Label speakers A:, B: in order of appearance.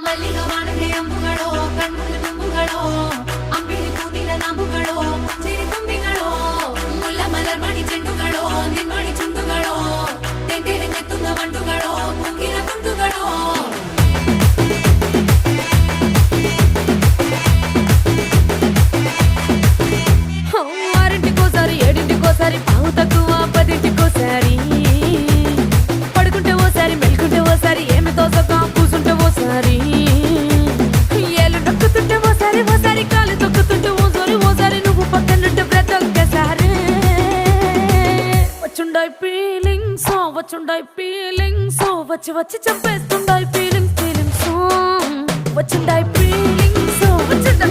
A: ಮಲ್ಲಿಗ ವಾಣದೆ ಅಂಬುಗಳೋ ಕಣ್ಮುಳ್ಳು ತುಂಬುಗಳೋ ಅಂಬಿಳಿ ಕೂದಿನ ನಾಂಬುಗಳೋ ಚಿರಿ ತುಂಬಿಗಳೋ ಮುಲ್ಲ ಮಲರ್ ಮಣಿ ಚೆಂಡುಗಳೋ ನಿನ್ಮಣಿ ಚುಂಡುಗಳೋ ತೆಂಟೆರೆ ನೆತ್ತುಂಗ ಮಂಡುಗಳೋ ಕುಂಗಿನ ತುಂಡುಗಳೋ ఆరింటికోసారి ఏడింటికోసారి పావు తక్కువ పదింటికోసారి పడుకుంటే ఓసారి మెలుకుంటే ఓసారి ఏమి తోసక కూసుంటే ఓసారి ఏళ్ళు నొక్కుతుంటే ఓసారి ఓసారి కాలు తొక్కుతుంటే ఓసారి నువ్వు పక్కనుంటే బ్రతొక్కసారి వచ్చుండాయి ఫీలింగ్స్ వచ్చి వచ్చి చంపేస్తుండాయి ఫీలింగ్స్ వచ్చిండాయి ఫీలింగ్స్ వచ్చిండాయి